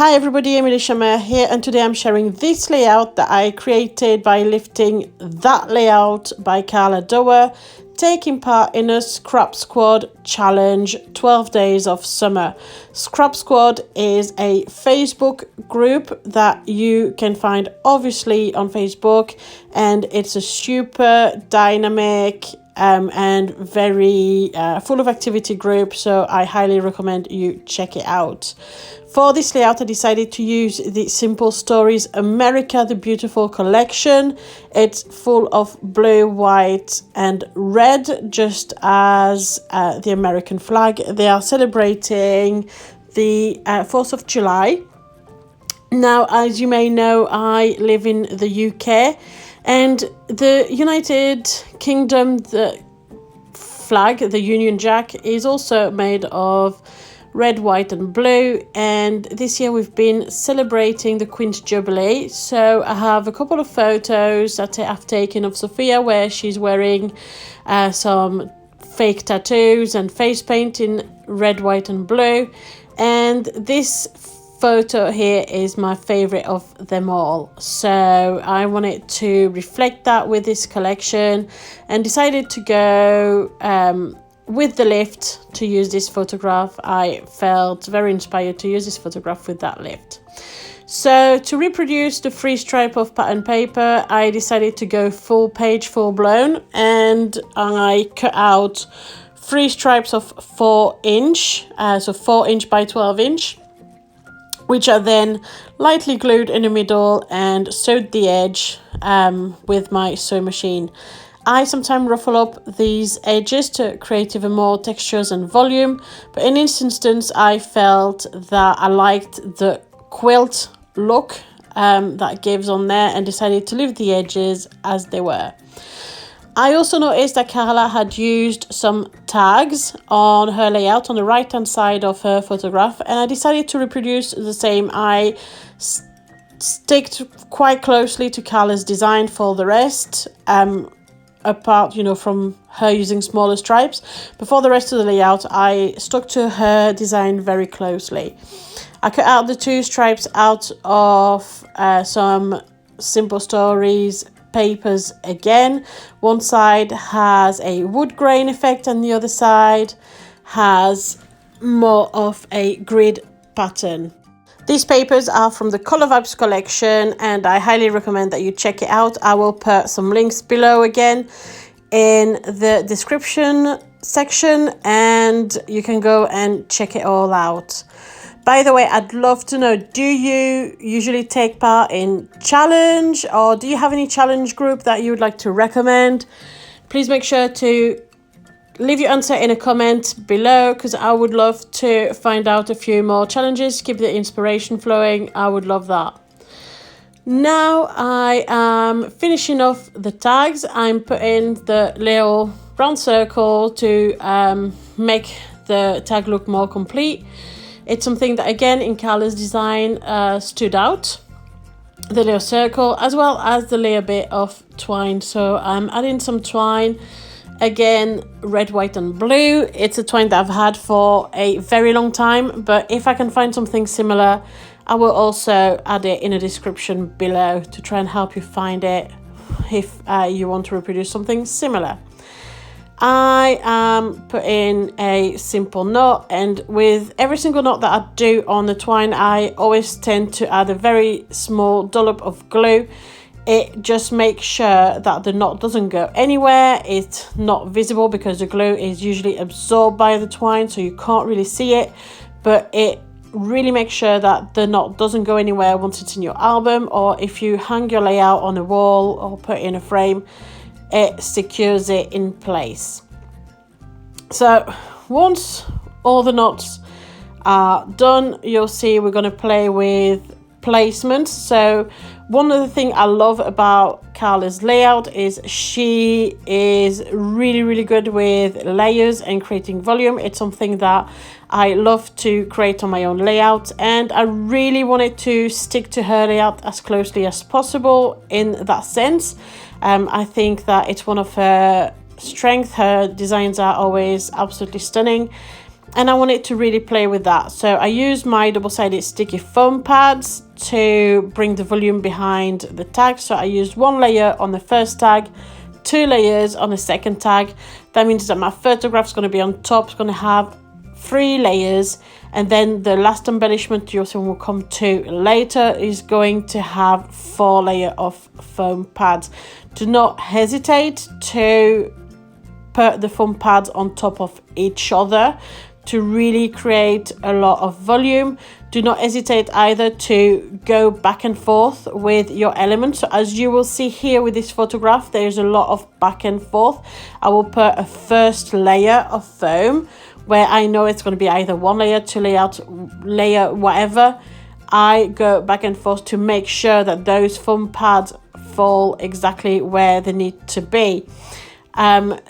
Hi everybody, embellishments here, and today I'm sharing this layout that I created by lifting that layout by Carla Dower, taking part in a Scrap Squad challenge 12 days of summer. Scrap Squad is a Facebook group that you can find obviously on Facebook, and it's a super dynamic and very full of activity group, so I highly recommend you check it out. For this layout, I decided to use the Simple Stories America the Beautiful collection. It's full of blue, white and red, just as the American flag. They are celebrating the 4th of July. Now, as you may know, I live in the UK, and the United Kingdom, the flag, the Union Jack, is also made of red, white and blue, and this year we've been celebrating the Queen's Jubilee. So I have a couple of photos that I've taken of Sophia where she's wearing some fake tattoos and face paint in red, white and blue, and this photo here is my favorite of them all, so I wanted to reflect that with this collection and decided to go with the lift to use this photograph. I felt very inspired to use this photograph with that lift. So to reproduce the free stripe of pattern paper, I decided to go full page, full blown, and I cut out 3 stripes of 4 inch, so 4 inch by 12 inch, which are then lightly glued in the middle and sewed the edge with my sewing machine. I sometimes ruffle up these edges to create even more textures and volume, but in this instance I felt that I liked the quilt look that gives on there and decided to leave the edges as they were. I also noticed that Carla had used some tags on her layout on the right hand side of her photograph, and I decided to reproduce the same. I sticked quite closely to Carla's design for the rest, apart from her using smaller stripes. But for the rest of the layout I stuck to her design very closely. I cut out the 2 stripes out of some Simple Stories papers again. One side has a wood grain effect and the other side has more of a grid pattern. These papers are from the Color Vibes collection and I highly recommend that you check it out. I will put some links below again in the description section and you can go and check it all out. By the way, I'd love to know, do you usually take part in challenge, or do you have any challenge group that you would like to recommend? Please make sure to leave your answer in a comment below, because I would love to find out a few more challenges. Keep the inspiration flowing. I would love that. Now I am finishing off the tags. I'm putting the little round circle to make the tag look more complete. It's something that again in Carla's design stood out, the little circle, as well as the little bit of twine. So I'm adding some twine, again red, white and blue. It's a twine that I've had for a very long time, but if I can find something similar I will also add it in a description below to try and help you find it if you want to reproduce something similar. I am putting a simple knot, and with every single knot that I do on the twine I always tend to add a very small dollop of glue. It just makes sure that the knot doesn't go anywhere. It's not visible because the glue is usually absorbed by the twine, so you can't really see it, but it really makes sure that the knot doesn't go anywhere once it's in your album, or if you hang your layout on a wall or put it in a frame, it secures it in place. So once all the knots are done, you'll see we're going to play with placement. So one of the things I love about Carla's layout is she is really good with layers and creating volume. It's something that I love to create on my own layout, and I really wanted to stick to her layout as closely as possible in that sense. I think that it's one of her strengths. Her designs are always absolutely stunning, and I wanted to really play with that. So I used my double-sided sticky foam pads to bring the volume behind the tag. So I used 1 layer on the first tag, 2 layers on the second tag. That means that my photograph is going to be on top. It's going to have 3 layers, and then the last embellishment you also will come to later is going to have 4 layers of foam pads. Do not hesitate to put the foam pads on top of each other to really create a lot of volume. Do not hesitate either to go back and forth with your elements. So as you will see here with this photograph, there's a lot of back and forth. I will put a first layer of foam where I know it's going to be either 1 layer, 2 layer, whatever. I go back and forth to make sure that those foam pads fall exactly where they need to be.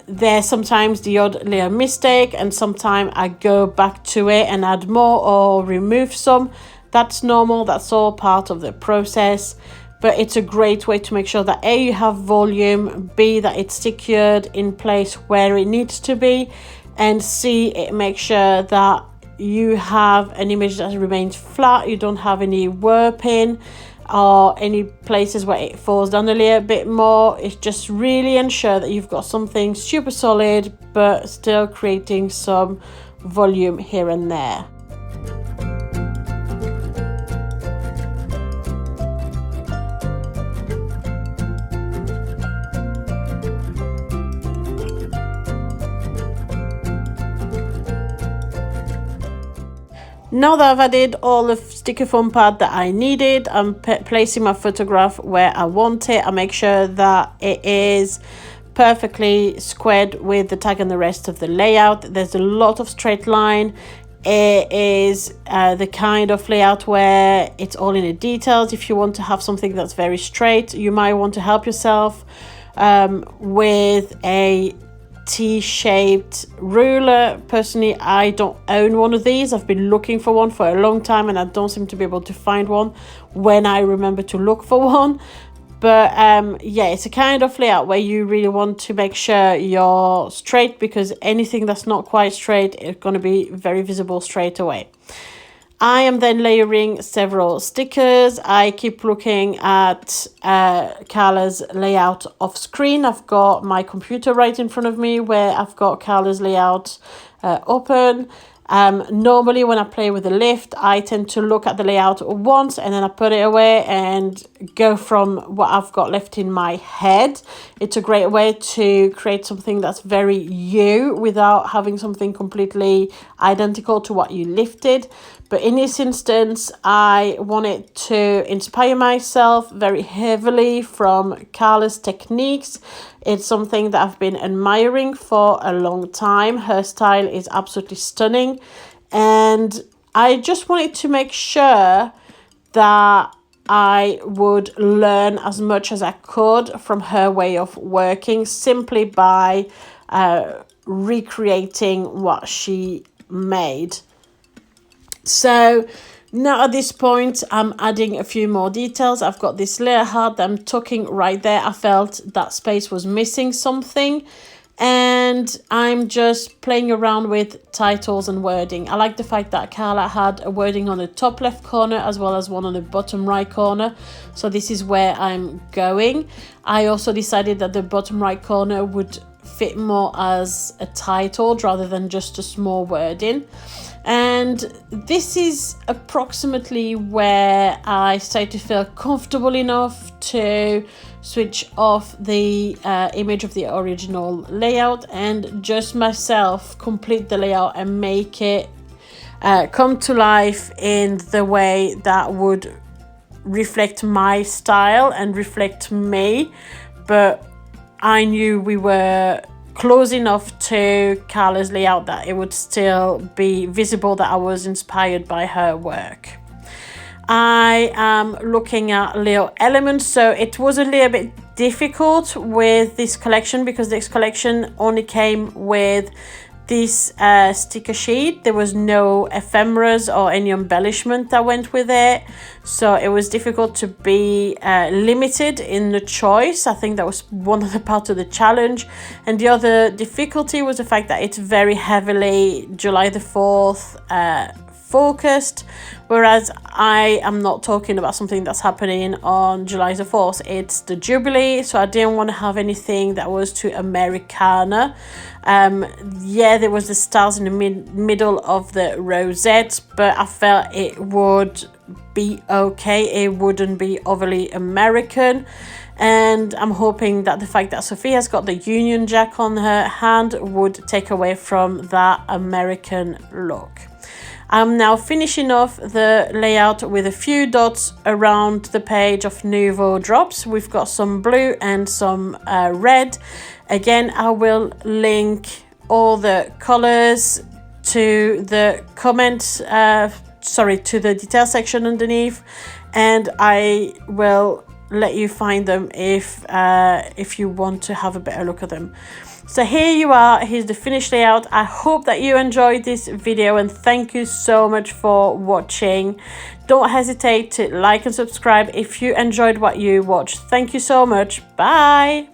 There's sometimes the odd layer mistake, and sometimes I go back to it and add more or remove some. That's normal, that's all part of the process, but it's a great way to make sure that A, you have volume, B, that it's secured in place where it needs to be, and C, it makes sure that you have an image that remains flat, you don't have any warping or any places where it falls down a little bit more. It's just really ensure that you've got something super solid but still creating some volume here and there. Now that I've added all the sticky foam pad that I needed, I'm placing my photograph where I want it. I make sure that it is perfectly squared with the tag and the rest of the layout. There's a lot of straight line. It is the kind of layout where it's all in the details. If you want to have something that's very straight, you might want to help yourself with a T-shaped ruler. Personally, I don't own one of these. I've been looking for one for a long time and I don't seem to be able to find one when I remember to look for one. But yeah, it's a kind of layout where you really want to make sure you're straight, because anything that's not quite straight is going to be very visible straight away. I am then layering several stickers. I keep looking at Carla's layout off screen. I've got my computer right in front of me where I've got Carla's layout open. Normally when I play with the lift, I tend to look at the layout once and then I put it away and go from what I've got left in my head. It's a great way to create something that's very you without having something completely identical to what you lifted. But in this instance, I wanted to inspire myself very heavily from Carla's techniques. It's something that I've been admiring for a long time. Her style is absolutely stunning. And I just wanted to make sure that I would learn as much as I could from her way of working simply by recreating what she made. So now at this point, I'm adding a few more details. I've got this layer heart that I'm tucking right there. I felt that space was missing something. And I'm just playing around with titles and wording. I like the fact that Carla had a wording on the top left corner as well as one on the bottom right corner. So this is where I'm going. I also decided that the bottom right corner would fit more as a title rather than just a small wording. And this is approximately where I started to feel comfortable enough to switch off the image of the original layout and just myself complete the layout and make it come to life in the way that would reflect my style and reflect me. But I knew we were close enough to Carla's layout that it would still be visible that I was inspired by her work. I am looking at little elements, so it was a little bit difficult with this collection because this collection only came with this sticker sheet. There was no ephemeras or any embellishment that went with it, so it was difficult to be limited in the choice. I think that was one of the parts of the challenge, and the other difficulty was the fact that it's very heavily July the 4th focused, whereas I am not talking about something that's happening on July the 4th. It's the Jubilee, so I didn't want to have anything that was too Americana. Yeah, there was the stars in the middle of the rosettes, but I felt it would be okay. It wouldn't be overly American. And I'm hoping that the fact that Sophia's got the Union Jack on her hand would take away from that American look. I'm now finishing off the layout with a few dots around the page of Nuvo drops. We've got some blue and some red. Again, I will link all the colors to the comments, to the detail section underneath, and I will let you find them if you want to have a better look at them. So here you are, here's the finished layout. I hope that you enjoyed this video, and thank you so much for watching. Don't hesitate to like and subscribe if you enjoyed what you watched. Thank you so much. Bye.